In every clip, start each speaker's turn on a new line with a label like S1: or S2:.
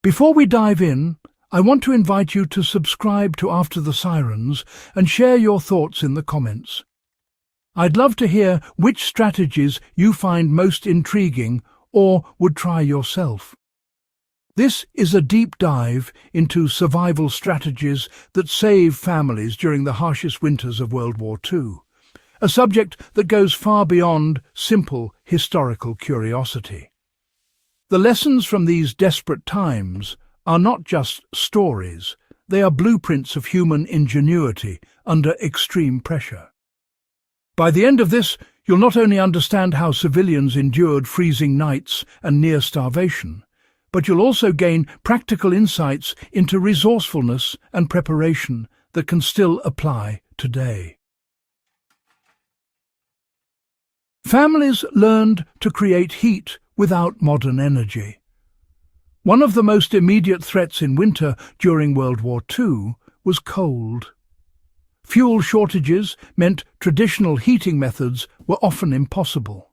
S1: Before we dive in, I want to invite you to subscribe to After the Sirens and share your thoughts in the comments. I'd love to hear which strategies you find most intriguing or would try yourself. This is a deep dive into survival strategies that save families during the harshest winters of World War II, a subject that goes far beyond simple historical curiosity. The lessons from these desperate times are not just stories, they are blueprints of human ingenuity under extreme pressure. By the end of this, you'll not only understand how civilians endured freezing nights and near starvation, but you'll also gain practical insights into resourcefulness and preparation that can still apply today. Families learned to create heat without modern energy. One of the most immediate threats in winter during World War II was cold. Fuel shortages meant traditional heating methods were often impossible.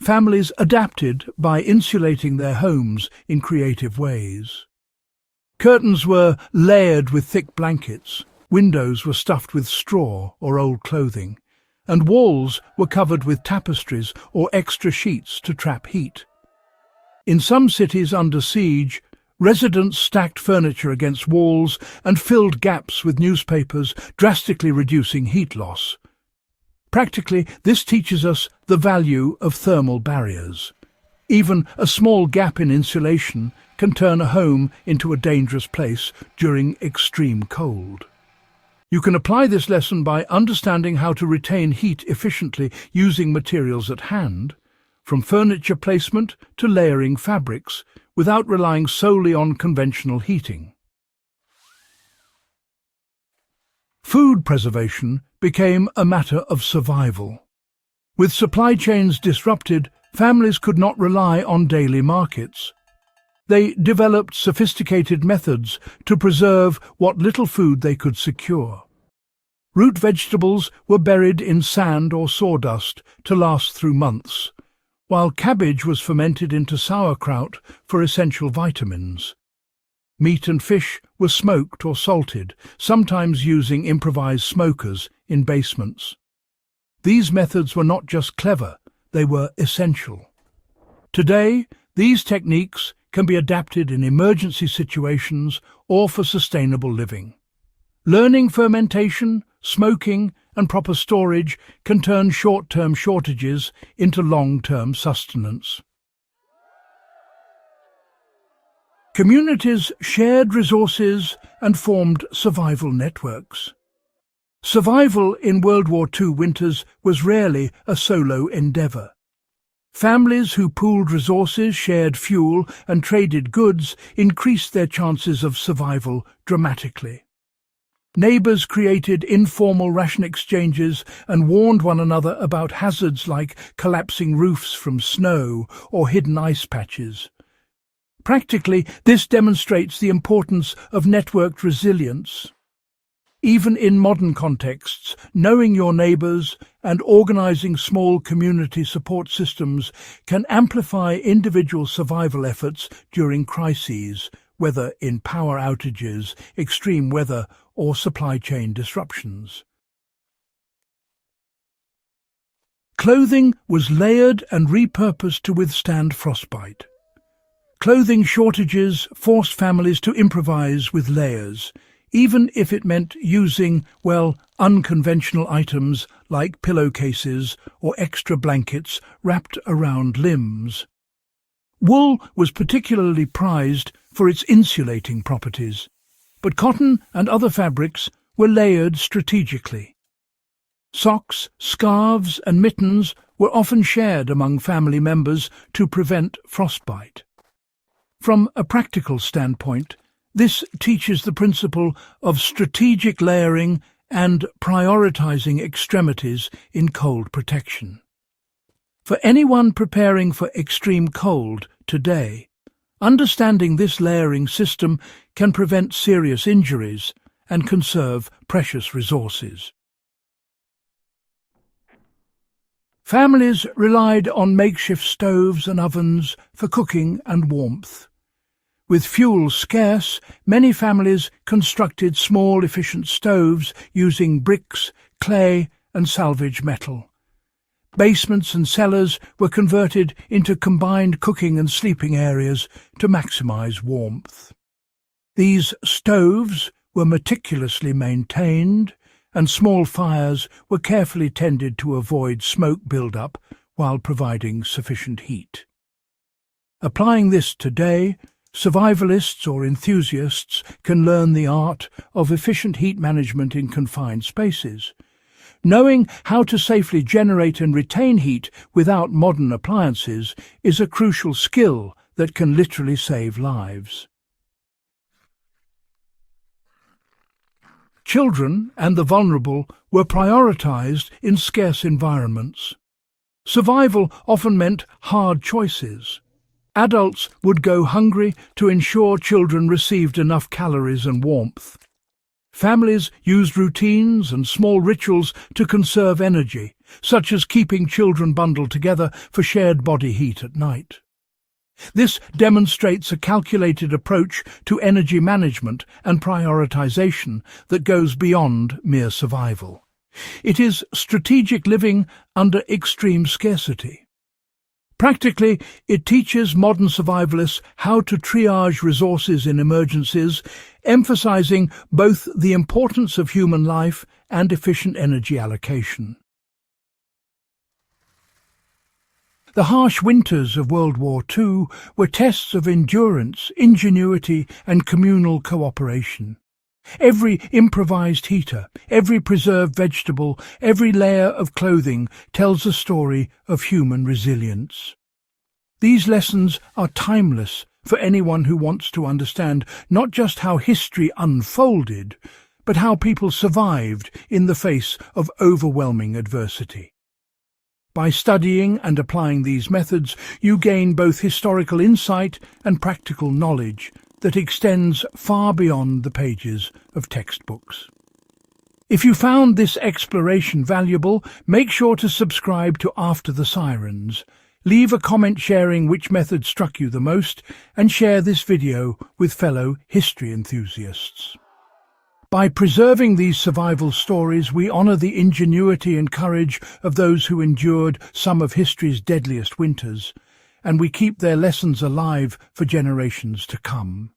S1: Families adapted by insulating their homes in creative ways. Curtains were layered with thick blankets, windows were stuffed with straw or old clothing, and walls were covered with tapestries or extra sheets to trap heat. In some cities under siege, residents stacked furniture against walls and filled gaps with newspapers, drastically reducing heat loss. Practically, this teaches us the value of thermal barriers. Even a small gap in insulation can turn a home into a dangerous place during extreme cold. You can apply this lesson by understanding how to retain heat efficiently using materials at hand, from furniture placement to layering fabrics, without relying solely on conventional heating. Food preservation became a matter of survival. With supply chains disrupted, families could not rely on daily markets. They developed sophisticated methods to preserve what little food they could secure. Root vegetables were buried in sand or sawdust to last through months, while cabbage was fermented into sauerkraut for essential vitamins. Meat and fish were smoked or salted, sometimes using improvised smokers in basements. These methods were not just clever, they were essential. Today, these techniques can be adapted in emergency situations or for sustainable living. Learning fermentation, smoking, and proper storage can turn short-term shortages into long-term sustenance. Communities shared resources and formed survival networks. Survival in World War II winters was rarely a solo endeavour. Families who pooled resources, shared fuel, and traded goods increased their chances of survival dramatically. Neighbours created informal ration exchanges and warned one another about hazards like collapsing roofs from snow or hidden ice patches. Practically, this demonstrates the importance of networked resilience. Even in modern contexts, knowing your neighbours and organising small community support systems can amplify individual survival efforts during crises, whether in power outages, extreme weather, or supply chain disruptions. Clothing was layered and repurposed to withstand frostbite. Clothing shortages forced families to improvise with layers, even if it meant using, unconventional items like pillowcases or extra blankets wrapped around limbs. Wool was particularly prized for its insulating properties, but cotton and other fabrics were layered strategically. Socks, scarves, and mittens were often shared among family members to prevent frostbite. From a practical standpoint, this teaches the principle of strategic layering and prioritizing extremities in cold protection. For anyone preparing for extreme cold today, understanding this layering system can prevent serious injuries and conserve precious resources. Families relied on makeshift stoves and ovens for cooking and warmth. With fuel scarce, many families constructed small, efficient stoves using bricks, clay, and salvage metal. Basements and cellars were converted into combined cooking and sleeping areas to maximize warmth. These stoves were meticulously maintained, and small fires were carefully tended to avoid smoke buildup while providing sufficient heat. Applying this today, survivalists or enthusiasts can learn the art of efficient heat management in confined spaces. Knowing how to safely generate and retain heat without modern appliances is a crucial skill that can literally save lives. Children and the vulnerable were prioritized in scarce environments. Survival often meant hard choices. Adults would go hungry to ensure children received enough calories and warmth. Families used routines and small rituals to conserve energy, such as keeping children bundled together for shared body heat at night. This demonstrates a calculated approach to energy management and prioritization that goes beyond mere survival. It is strategic living under extreme scarcity. Practically, it teaches modern survivalists how to triage resources in emergencies, emphasizing both the importance of human life and efficient energy allocation. The harsh winters of World War II were tests of endurance, ingenuity, and communal cooperation. Every improvised heater, every preserved vegetable, every layer of clothing tells a story of human resilience. These lessons are timeless for anyone who wants to understand not just how history unfolded, but how people survived in the face of overwhelming adversity. By studying and applying these methods, you gain both historical insight and practical knowledge that extends far beyond the pages of textbooks. If you found this exploration valuable, make sure to subscribe to After the Sirens. Leave a comment sharing which method struck you the most, and share this video with fellow history enthusiasts. By preserving these survival stories, we honor the ingenuity and courage of those who endured some of history's deadliest winters, and we keep their lessons alive for generations to come.